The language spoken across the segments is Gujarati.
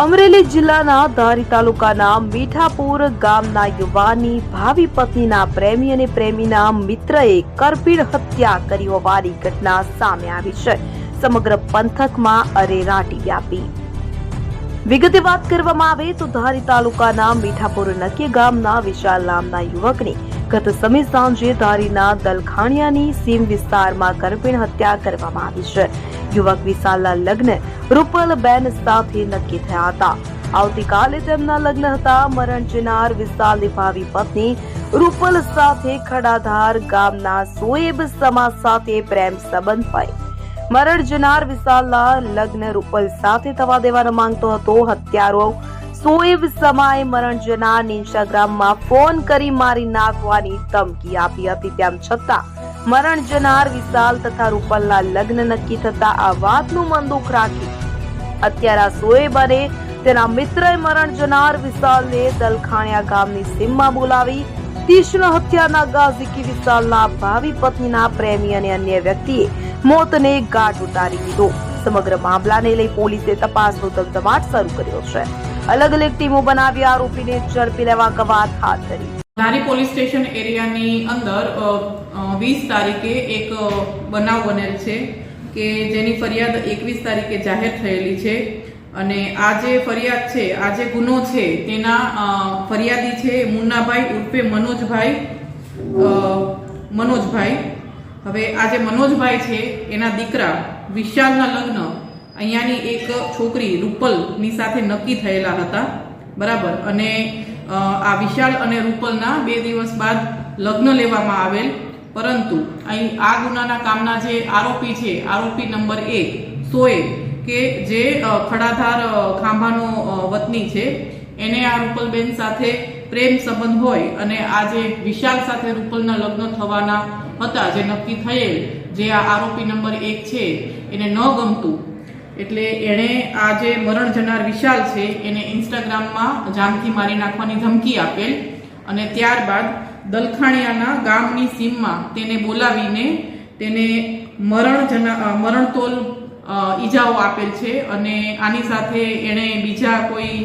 અમરેલી જિલ્લાના ધારી તાલુકાના મીઠાપુર ગામના યુવાનની ભાવિ પત્નીના પ્રેમી અને પ્રેમીના મિત્રએ કરપીણ હત્યા કરી હોવાની ઘટના સામે આવી છે. સમગ્ર પંથકમાં અરેરાટી વ્યાપી. વિગતે વાત કરવામાં આવે તો ધારી તાલુકાના મીઠાપુર નકી ગામના વિશાલ નામના યુવકની ગત સમય સાંજે ધારીના દલખાણિયાની સીમ વિસ્તારમાં કરપીણ હત્યા કરવામાં આવી છે. યુવક વિશાલના લગ્ન રૂપલબેન સાથે નક્કી થયા હતા. આવતીકાલે તેમના લગ્ન હતા. મરણ જનાર વિશાલની ભાવિ પત્ની રૂપલ સાથે ખડાધાર ગામના સોએબ સમા સાથે પ્રેમ સંબંધ હોય. મરણ જનાર વિશાલના લગ્ન રૂપલ સાથે થવા દેવા માંગતો હતો. હત્યારો સોએબ સમાએ મરણ જનારની ઇન્સ્ટાગ્રામમાં ફોન કરી મારી નાખવાની ધમકી આપી હતી. તેમ છતાં મરણ જનાર વિશાલ તથા રૂપલના લગ્ન નક્કી થતા આ વાતનું મન દુઃખ રાખી અત્યારે સોએબ અને તેના મિત્રએ મરણ જનાર વિશાલને દલખાણિયા ગામની સીમમાં બોલાવી તીક્ષ્ણ હત્યાના ઘા ઝીકી વિશાલના ભાવિ પત્નીના પ્રેમી અને અન્ય વ્યક્તિએ મોતને ઘાટ ઉતારી દીધો. સમગ્ર મામલાને લઈ પોલીસે તપાસનો ધમધમાટ શરૂ કર્યો છે. અલગ અલગ ટીમો બનાવી આરોપીને ઝડપી લેવા કવાયત હાથ ધરી. ધારી પોલીસ સ્ટેશન એરિયાની અંદર 20 તારીખે એક બનાવ બનેલ છે કે જેની ફરિયાદ 21 તારીખે જાહેર થયેલી છે અને આ જે ફરિયાદ છે, આ જે ગુનો છે તેના ફરિયાદી છે મુન્નાભાઈ ઉર્ફે મનોજભાઈ. હવે આ જે મનોજભાઈ છે એના દીકરા વિશાલના લગ્ન અહીંયાની એક છોકરી રૂપલની સાથે નક્કી થયેલા હતા, બરાબર. અને આ વિશાલ અને રૂપલના 2 દિવસ બાદ લગ્ન લેવામાં આવેલ, પરંતુ અહીં આ ગુનાના કામના જે આરોપી છે, આરોપી નંબર 1 સોએબ કે જે ખડાધાર ખાંભાનો વતની છે, એને આ રૂપલબેન સાથે પ્રેમ સંબંધ હોય અને આ જે વિશાલ સાથે રૂપલના લગ્ન થવાના હતા જે નક્કી થયેલ, જે આ આરોપી નંબર 1 છે એને ન ગમતું એટલે એણે આ જે મરણ જનાર વિશાલ છે એને ઇન્સ્ટાગ્રામમાં જાનથી મારી નાખવાની ધમકી આપેલ અને ત્યારબાદ દલખાણિયાના ગામની સીમમાં તેને બોલાવીને તેને મરણતોલ ઈજાઓ આપેલ છે અને આની સાથે એણે બીજા કોઈ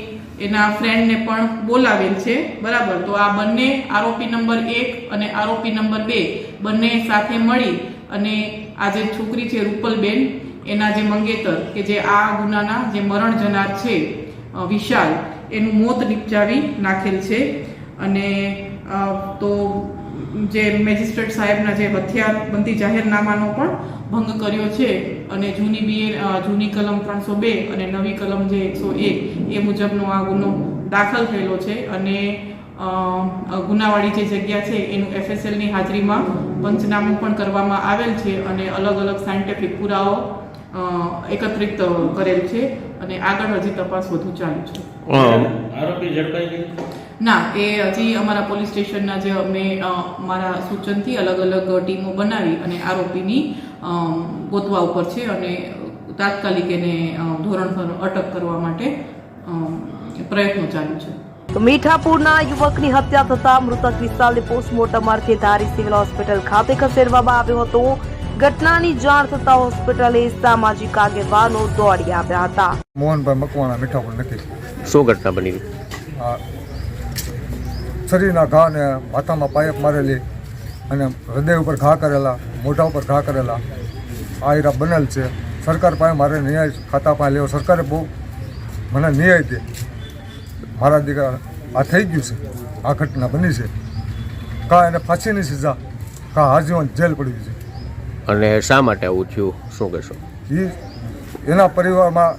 એના ફ્રેન્ડને પણ બોલાવેલ છે, બરાબર. તો આ બંને આરોપી નંબર 1 અને આરોપી નંબર 2 બંને સાથે મળી અને આ જે છોકરી છે રૂપલબેન એના જે મંગેતર કે જે આ ગુનાના જે મરણ જનાર છે વિશાલ, એનું મોત નિપજાવી નાખેલ છે. અને તો જે મેજિસ્ટ્રેટ સાહેબના જે હથિયારબંધી જાહેરનામાનો પણ ભંગ કર્યો છે અને જૂની કલમ 302 અને નવી કલમ જે 101 એ મુજબનો આ ગુનો દાખલ થયેલો છે અને ગુનાવાળી જે જગ્યા છે એનું FSLની હાજરીમાં પંચનામું પણ કરવામાં આવેલ છે અને અલગ અલગ સાયન્ટિફિક પુરાવો એકત્રિત કરેલ છે અને આગળ હજી તપાસ વધુ ચાલુ છે. આરોપી ઝડપાઈ ગયો? ના, એ હજી અમારા પોલીસ સ્ટેશનના જે અમે મારા સૂચનથી અલગ અલગ ટીમો બનાવી અને આરોપીની ગોતવા ઉપર છે અને તાત્કાલિક એને ધોરણસર અટક કરવા માટે પ્રયત્નો ચાલુ છે. મીઠાપુરના યુવકની હત્યા થતા મૃતક વિશાલને પોસ્ટમોર્ટમ અર્થે ધારી સિવિલ હોસ્પિટલ ખાતે ખસેડવામાં આવ્યો હતો. ઘટનાની જાણ થતા હોસ્પિટલે સામાજિક આગેવાનો દોડી આવ્યા હતા. મોહનભાઈ મકવાણા, મીઠાપુર નક્કી. શું ઘટના બની? શરીરના ઘા ને માથામાં પાઇપ મારેલી અને હૃદય ઉપર ઘા કરેલા, મોઢા ઉપર ઘા કરેલા આ હીરા બનેલ છે. સરકાર પાસે મારે ન્યાય ખાતા પાસે લેવો. સરકારે બહુ મને ન્યાય દે. મારા દીકરા આ થઈ ગયું છે, આ ઘટના બની છે. કા એને ફાંસીની સજા, કા આજીવન જેલ પડી છે. અને શા માટે આવું થયું, શું કહેશો? એના પરિવારમાં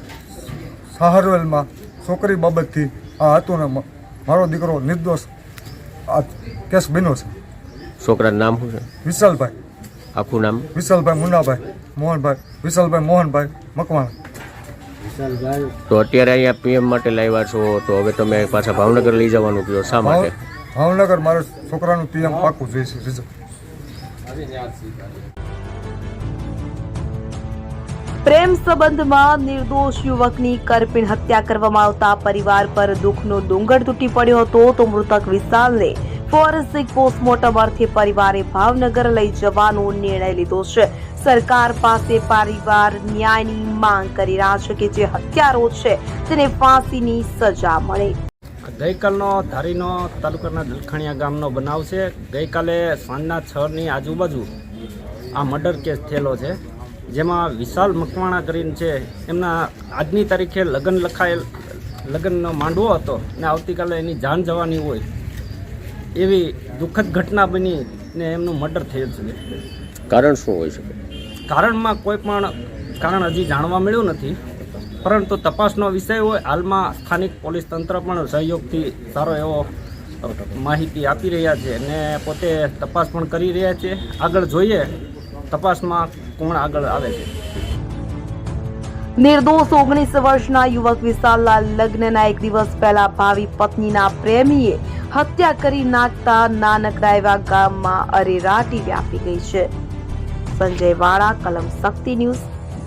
સહારવેલમાં છોકરી બાબતથી આ હતું ને મારો દીકરો નિર્દોષ આ કેસ બન્યો છે. છોકરાનું નામ શું છે? વિશાલભાઈ. આખું નામ? વિશાલભાઈ મુન્નાભાઈ મોહનભાઈ. વિશાલભાઈ મોહનભાઈ મકવાણા. તો અત્યારે અહીંયા PM માટે લાવ્યા છો, તો હવે તમે પાછા ભાવનગર લઈ જવાનું કહો, શા માટે? ભાવનગર મારે છોકરાનું PM પાકું જોઈશે રિઝલ્ટ. પ્રેમ સંબંધમાં નિર્દોષ યુવકની કરપીણ હત્યા કરવામાં આવતા પરિવાર પર દુઃખનો ડુંગર તૂટી પડ્યો હતો. તો મૃતક વિશાલને ફોરેન્સિક પોસ્ટમોર્ટમ અર્થે પરિવારે ભાવનગર લઈ જવાનો નિર્ણય લીધો છે. સરકાર પાસે પરિવાર ન્યાયની માંગ કરી રહ્યા છે કે જે હત્યારો છે તેને ફાંસીની સજા મળે. ગઈકાલનો ધારીનો તાલુકાના દલખણીયા ગામનો બનાવ છે. ગઈકાલે સાંજના 6ની આજુબાજુ આ મર્ડર કેસ થયેલો છે, જેમાં વિશાલ મકવાણા કરીને છે, એમના આજની તારીખે લગ્નનો માંડવો હતો ને આવતીકાલે એની જાન જવાની હોય એવી દુઃખદ ઘટના બની ને એમનું મર્ડર થયેલ છે. કારણ શું હોઈ શકે? કારણમાં કોઈ પણ કારણ હજી જાણવા મળ્યું નથી, પરંતુ તપાસનો વિષય હોય. હાલમાં સ્થાનિક પોલીસ તંત્ર પણ સહયોગથી સારો એવો માહિતી આપી રહ્યા છે અને પોતે તપાસ પણ કરી રહ્યા છે. આગળ જોઈએ તપાસમાં કોણ આગળ આવે છે. નિર્દોષ 19 વર્ષના યુવક વિશાલના લગ્નના એક દિવસ પહેલા ભાવિ પત્નીના પ્રેમીએ હત્યા કરી નાખતા નાનકડા એવા ગામમાં અરેરાટી વ્યાપી ગઈ છે. સંજય વાળા, કલમ શક્તિ ન્યૂઝ.